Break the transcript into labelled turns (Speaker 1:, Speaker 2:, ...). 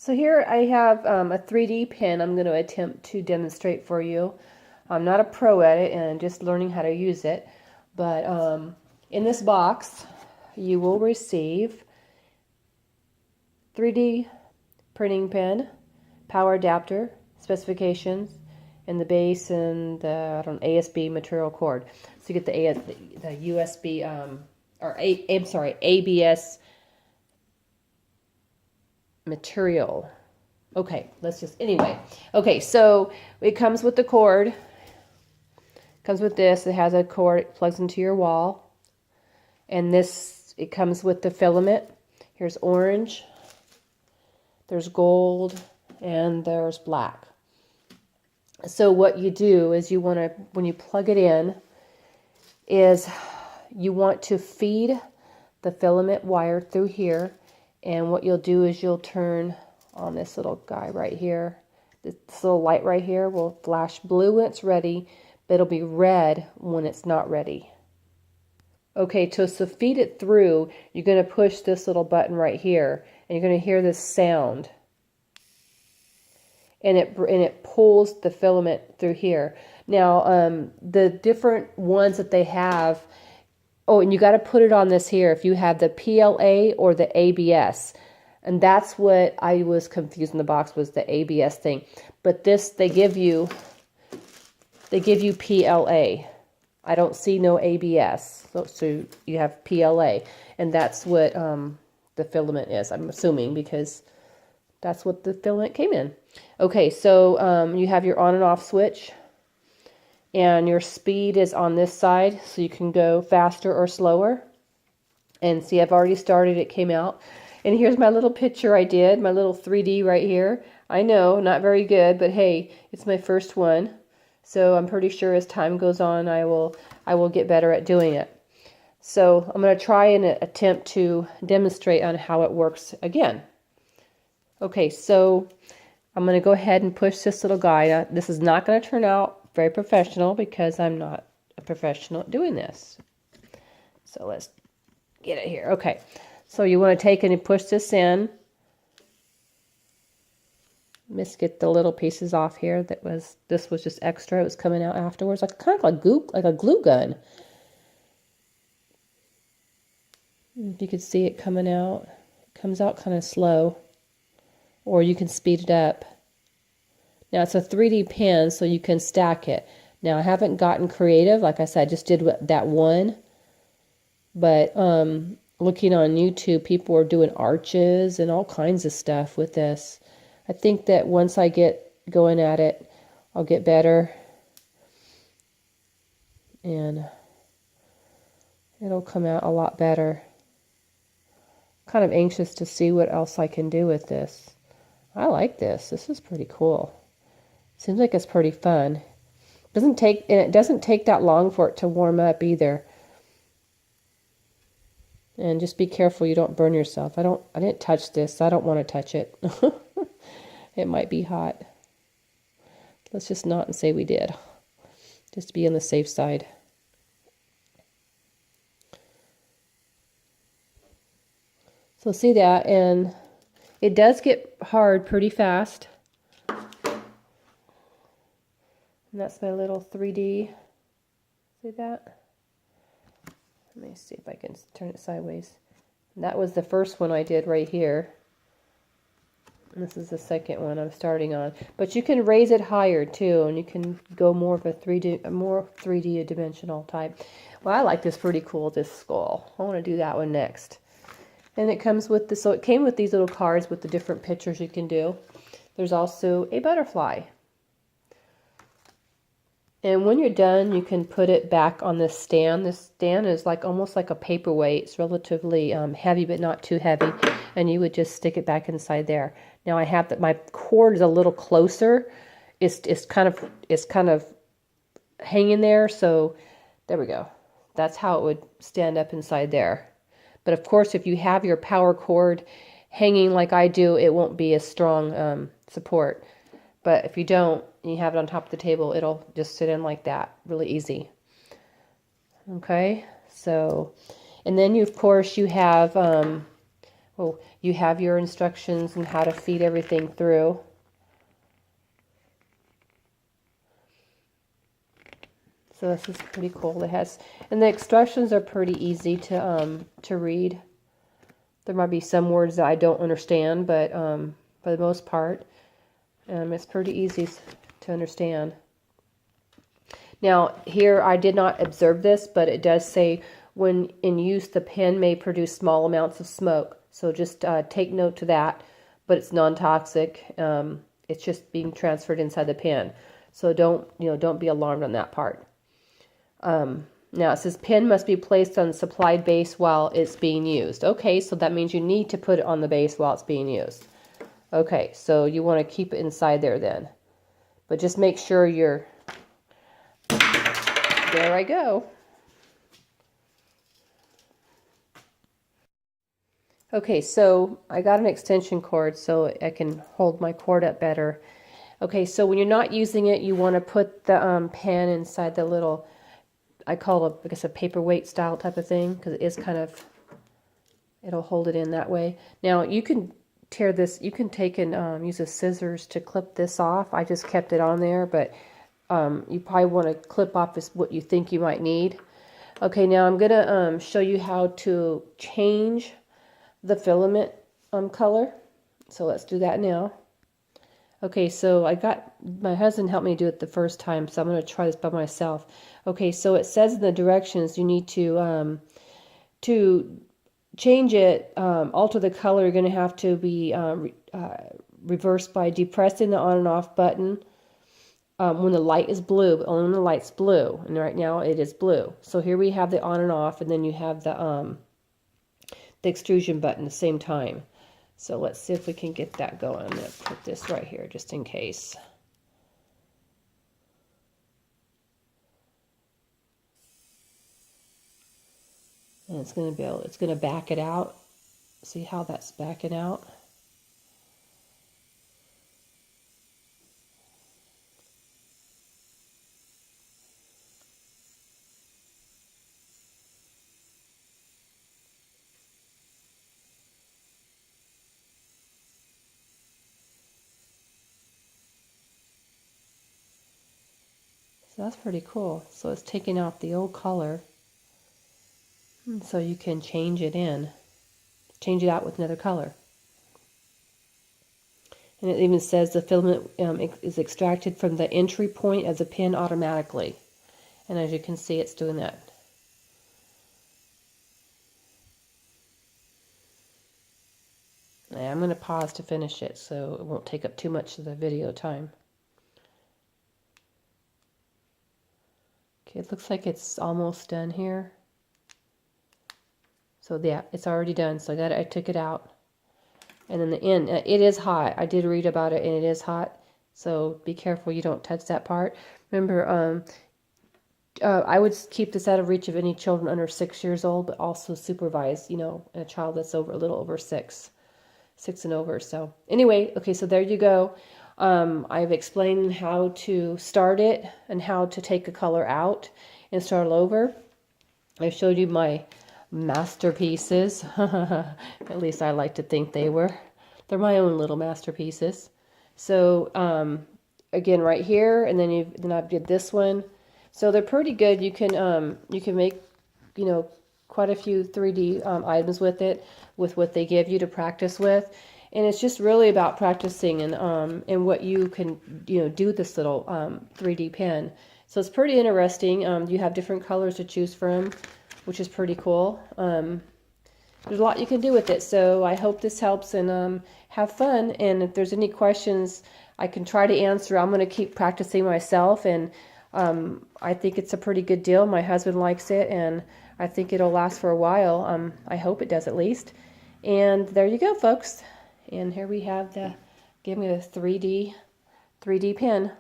Speaker 1: So here I have a 3D pen I'm going to attempt to demonstrate for you. I'm not a pro at it and just learning how to use it, but in this box you will receive 3D printing pen, power adapter, specifications, and the base and the ASB material cord. So you get the USB ABS material. Okay, anyway. Okay, so it comes with the cord. It comes with this. It has a cord. It plugs into your wall. And it comes with the filament. Here's orange. There's gold. And there's black. So what you do is when you plug it in, is you want to feed the filament wire through here. And what you'll do is you'll turn on this little guy right here. This little light right here will flash blue when it's ready, but it'll be red when it's not ready. Okay, so feed it through, you're going to push this little button right here, and you're going to hear this sound. And it pulls the filament through here. Now, the different ones that they have, oh, and you got to put it on this here if you have the PLA or the ABS. And that's what I was confused in the box, was the ABS thing. But this, they give you PLA. I don't see no ABS. So you have PLA. And that's what the filament is, I'm assuming, because that's what the filament came in. Okay, so you have your on and off switch. And your speed is on this side, so you can go faster or slower. And see, I've already started, it came out. And here's my little picture I did, my little 3D right here. I know, not very good, but hey, it's my first one. So I'm pretty sure as time goes on, I will get better at doing it. So I'm going to try and attempt to demonstrate on how it works again. Okay, so I'm going to go ahead and push this little guy. Now, this is not going to turn out very professional because I'm not a professional at doing this. So let's get it here. Okay, so you want to take and push this in. Let's get the little pieces off here. This was just extra. It was coming out afterwards, like kind of like a glue gun. If you could see it coming out, it comes out kind of slow, or you can speed it up. Now, it's a 3D pen, so you can stack it. Now, I haven't gotten creative. Like I said, I just did that one. But looking on YouTube, people are doing arches and all kinds of stuff with this. I think that once I get going at it, I'll get better. And it'll come out a lot better. Kind of anxious to see what else I can do with this. I like this. This is pretty cool. Seems like it's pretty fun. It doesn't take that long for it to warm up either. And just be careful you don't burn yourself. I didn't touch this. So I don't want to touch it. It might be hot. Let's just not and say we did. Just to be on the safe side. So see that, and it does get hard pretty fast. And that's my little 3D. See that? Let me see if I can turn it sideways. And that was the first one I did right here. And this is the second one I'm starting on. But you can raise it higher too, and you can go more of a 3D dimensional type. Well, I like this pretty cool, this skull. I want to do that one next. And it comes with this, so it came with these little cards with the different pictures you can do. There's also a butterfly. And when you're done, you can put it back on this stand. This stand is almost like a paperweight. It's relatively heavy, but not too heavy. And you would just stick it back inside there. Now I have that my cord is a little closer. It's kind of hanging there. So there we go. That's how it would stand up inside there. But of course, if you have your power cord hanging like I do, it won't be a strong support. But if you don't, and you have it on top of the table, it'll just sit in like that, really easy. Okay, so, and then of course you have Oh, you have your instructions on how to feed everything through. So this is pretty cool. It has, and the instructions are pretty easy to read. There might be some words that I don't understand, but for the most part, it's pretty easy to understand. Now, here I did not observe this, but it does say when in use, the pen may produce small amounts of smoke. So just take note to that, but it's non-toxic. It's just being transferred inside the pen. So don't be alarmed on that part. Now it says pen must be placed on the supplied base while it's being used. Okay, so that means you need to put it on the base while it's being used. Okay, so you want to keep it inside there then. But just make sure you're... There I go. Okay, so I got an extension cord so I can hold my cord up better. Okay, so when you're not using it, you want to put the pen inside the little... I call it, I guess, a paperweight style type of thing, because it is kind of, it'll hold it in that way. Now, you can tear this, you can take and use a scissors to clip this off. I just kept it on there, but you probably want to clip off what you think you might need. Okay, now I'm going to show you how to change the filament color. So let's do that now. Okay, so my husband helped me do it the first time, so I'm going to try this by myself. Okay, so it says in the directions you need to change it, alter the color. You're going to have to be reversed by depressing the on and off button when the light is blue, but only when the light's blue. And right now it is blue. So here we have the on and off, and then you have the extrusion button at the same time. So let's see if we can get that going. I'm going to put this right here just in case. And it's going to back it out. See how that's backing out? So that's pretty cool. So it's taking out the old color. So you can change it out with another color. And it even says the filament is extracted from the entry point of the pen automatically. And as you can see, it's doing that. I'm going to pause to finish it so it won't take up too much of the video time. Okay, it looks like it's almost done here. So yeah, it's already done. So I took it out. And then the end, it is hot. I did read about it, and it is hot. So be careful you don't touch that part. Remember, I would keep this out of reach of any children under 6 years old, but also supervise, a child that's a little over 6 and over. So anyway, okay, so there you go. I've explained how to start it and how to take a color out and start all over. I showed you my masterpieces. At least I like to think they were. They're my own little masterpieces. So again, right here, and then I did this one. So they're pretty good. You can make quite a few 3D items with it, with what they give you to practice with. And it's just really about practicing and what you can do with this little 3D pen. So it's pretty interesting. You have different colors to choose from, which is pretty cool. There's a lot you can do with it. So I hope this helps, and have fun. And if there's any questions, I can try to answer. I'm going to keep practicing myself, and I think it's a pretty good deal. My husband likes it, and I think it'll last for a while. I hope it does at least. And there you go, folks. And here we have give me the 3D pen.